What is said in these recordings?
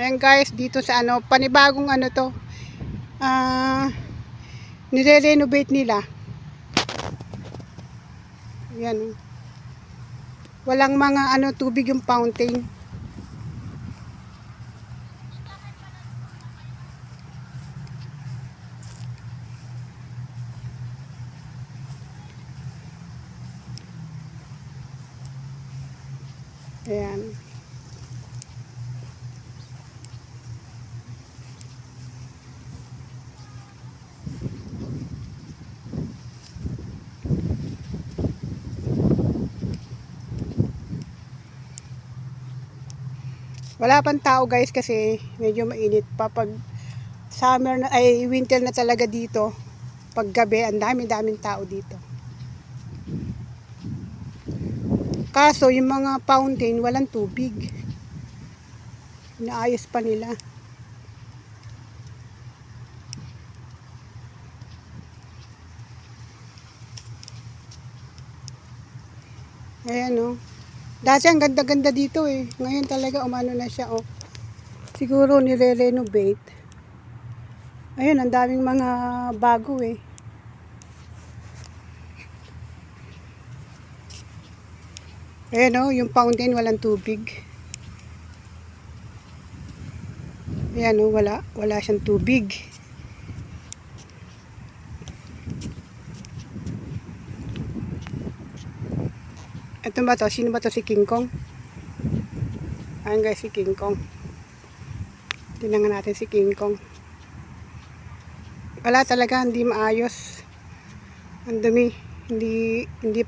Ayan guys, dito sa ano, panibagong ano to. Nire-renovate nila. Ayan. Walang mga ano tubig yung fountain. Ayan. Wala pang tao guys kasi medyo mainit pa pag summer na, ay winter na talaga dito. Pag gabi, ang daming tao dito. Kaso yung mga fountain walang tubig. Inaayos pa nila. Ayan o. Dati ang ganda-ganda dito eh. Ngayon talaga umano na siya oh. Siguro nire-renovate. Ayun, ang daming mga bago eh. Ayan o, yung fountain walang tubig. Ayan o, wala siyang tubig. Ito ba to? Sino ba to? Si King Kong? Ayan guys, si King Kong. Tingnan natin si King Kong. Wala talaga, hindi maayos. Ang dumi. Hindi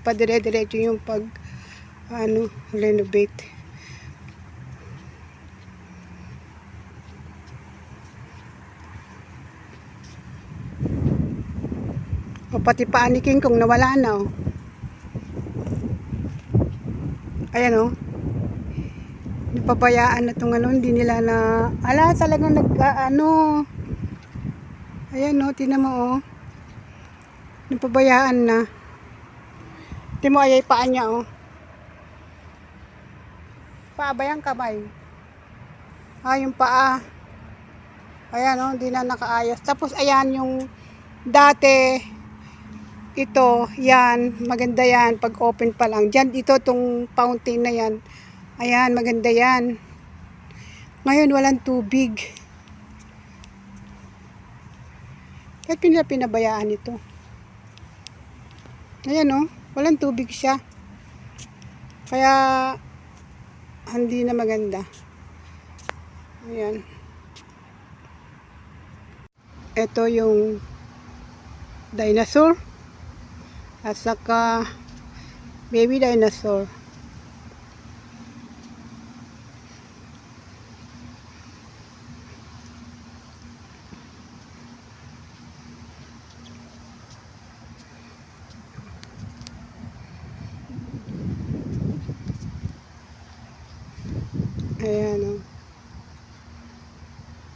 pa dire-diretso yung pag renovate. O pati paa ni King Kong nawala na oh. Ayan o. Napabayaan na itong ano, hindi nila na, talagang ayan o, tinan mo o. Napabayaan na. Tinan mo ayay paa niya o. Paa ba yan, kamay? Yung paa. Ayan o, hindi na nakaayos. Tapos ayan yung dati, ito, yan, maganda yan pag open pa lang. Diyan, ito, tong fountain na yan. Ayan, maganda yan. Ngayon, walang tubig. Kahit pinabayaan ito. Ayan o, walang tubig siya. Kaya, hindi na maganda. Ayan. Ito yung dinosaur. At saka baby dinosaur. Ayan o.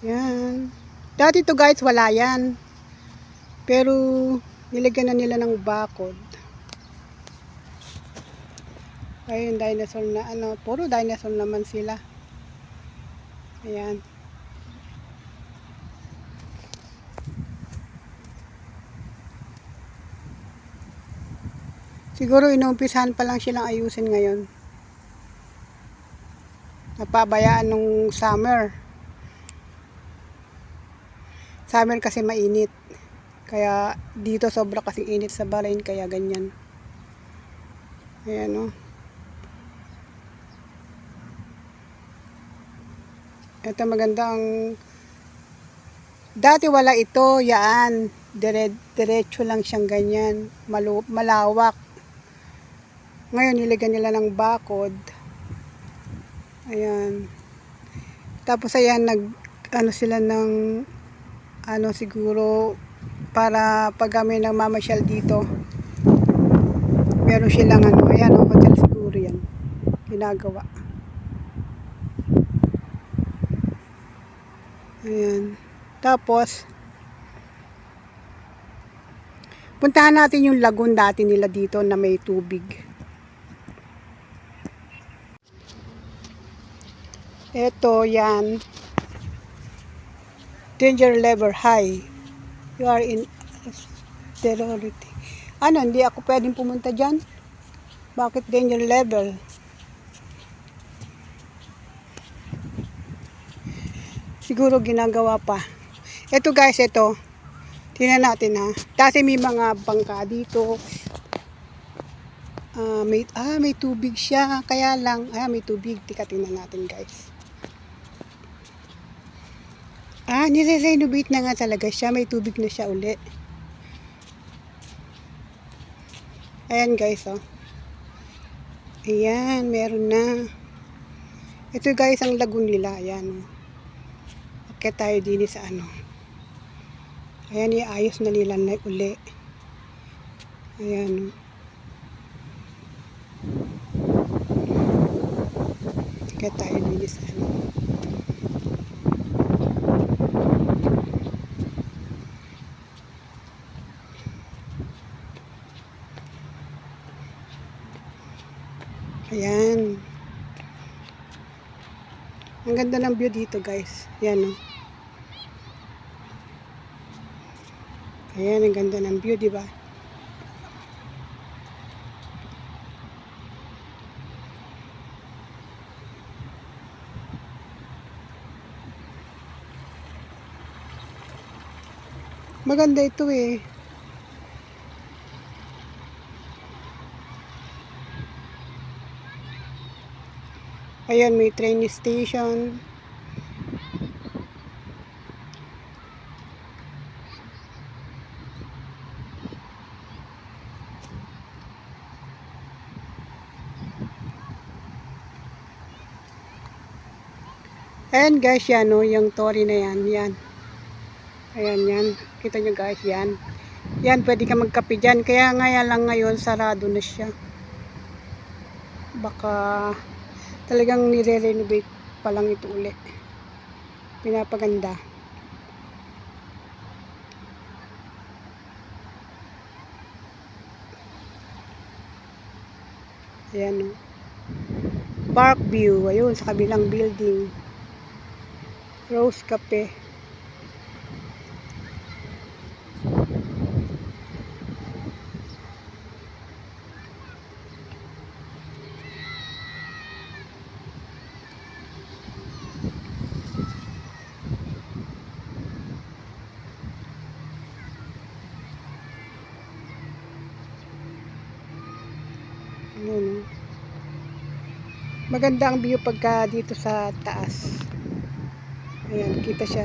Yan. Dati to guys wala yan. Pero nilagyan na nila ng bakod. Ayun, dinosaur na puro dinosaur naman sila. Ayan. Siguro inumpisahan pa lang silang ayusin ngayon. Napabayaan nung summer. Summer kasi mainit. Kaya dito sobra kasi init sa Bahrain kaya ganyan. Ayan o. Ito magandang. Dati wala ito, yan. Diretso lang siyang ganyan. Malawak. Ngayon nilagyan nila ng bakod. Ayan. Tapos ayan sila ng siguro para pag kami nagmamasyal dito. Meron silang ayan hotel siguro yan. Ginagawa. Ayan. Tapos puntahan natin yung lagoon dati nila dito na may tubig. Ito, yan. Danger level high. You are in sterility. Ano, hindi ako pwedeng pumunta dyan? Bakit danger level? Siguro ginagawa pa. Ito guys, ito. Tingnan natin ha. Dati may mga bangka dito. May tubig siya. Kaya lang, may tubig. Tika, tingnan natin guys. Nire-renovate na nga talaga siya. May tubig na siya uli. Ayan guys, oh. Ayan, meron na. Ito guys, ang lagoon nila. Ayan, oh. Akit tayo din sa ano. Ayan, iayos na nila na uli. Ayan, oh. Akit tayo din sa ano. Ayan. Ang ganda ng view dito guys. Ayan, oh. Ayan, ang ganda ng view, di ba? Maganda ito eh. Ayan, may train station. Ayan guys, yan o, yung tori na yan, yan. Ayan yan, kita nyo guys, yan. Yan, pwede ka magkape dyan. Kaya nga lang ngayon, sarado na siya. Baka talagang nire-renovate pa lang ito uli. Pinapaganda. Ayan o. Park view, ayun, sa kabilang building. Rose Cafe. Ayan. Maganda ang view pagka dito sa taas. Ayan, kita siya.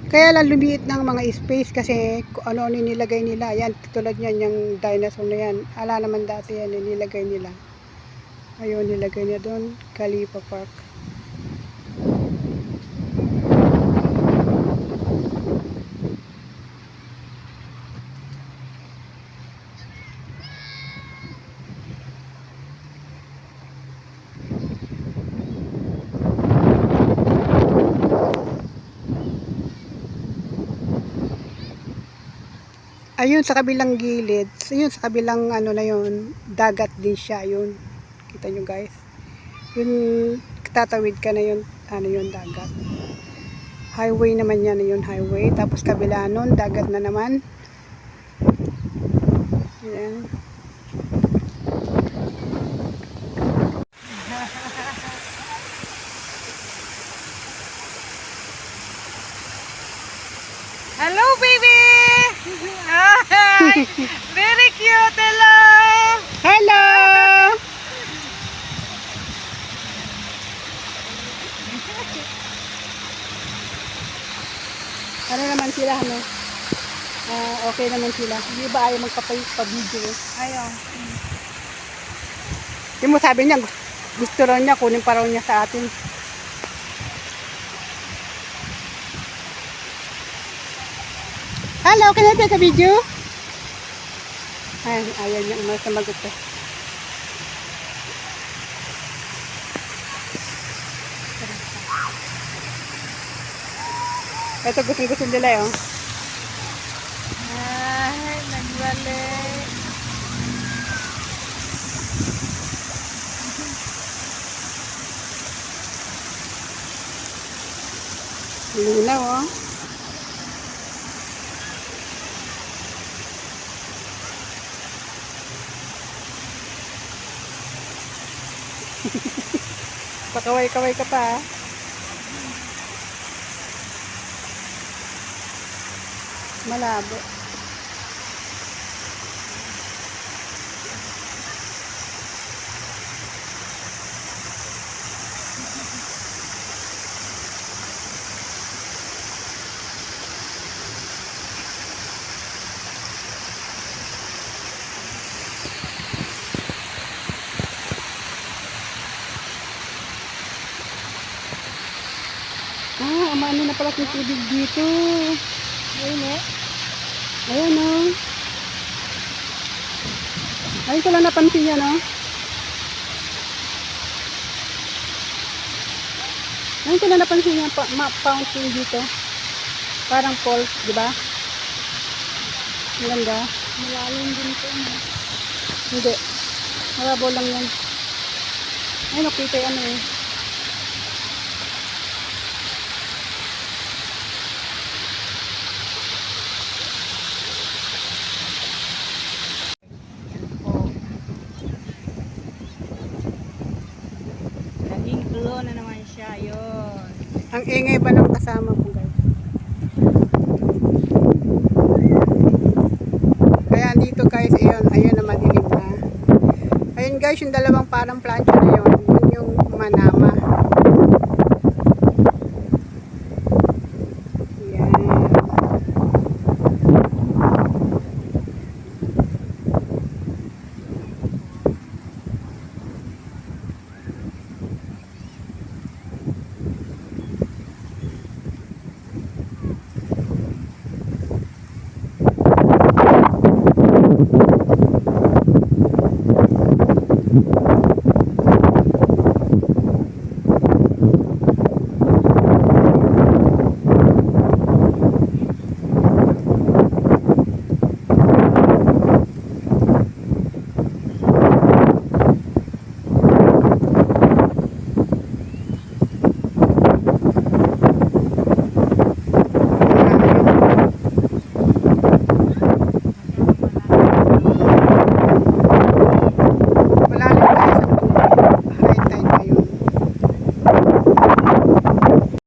Kaya lang lumiit ng mga space kasi ano nilagay nila. Yan, tulad niyan yung dinosaur na yan. Ala naman dati yan, nilagay nila. Ayun, nilagay niya doon, Khalifa Park. Ayun sa kabilang gilid, ayun sa kabilang ano na yun, dagat din siya, yun. Kita nyo guys. Yun, tatawid ka na yun, ano yun, dagat. Highway naman yan, yun, highway. Tapos kabila nun, dagat na naman. Ayan. Hello, baby! Hi! Very cute! Hello! Hello! Ano naman sila, ano? Okay naman sila. Hindi ba ayaw magpa-video? Ayaw. Yung mo sabi niya, gusto rin niya, kunin pa raw niya sa atin. Hello, can I take a video? Ay, ayaw niya umalas na magusto. Ito, gusto nila, oh. Linaw, oh. Pakaway-kaway ka pa, ah. Malabo. Ah, umano na pala yung tubig dito. Ayun eh. Ayan, oh. Ayun ko lang napansin yan, oh. Ayun ko lang napansin yan, fountain dito. Parang falls, di ba? Maganda. Malalim din ito. Hindi. Marabo lang yan. Ayun, nakita yung ano, eh. Naging glow na naman siya. Yun. Ang ingay ba ng kasama ko, guys? Kaya dito, guys, ayun na madilim na. Ayun, guys, yung dalawang parang plancha na yun. Yun yung manama. Yan.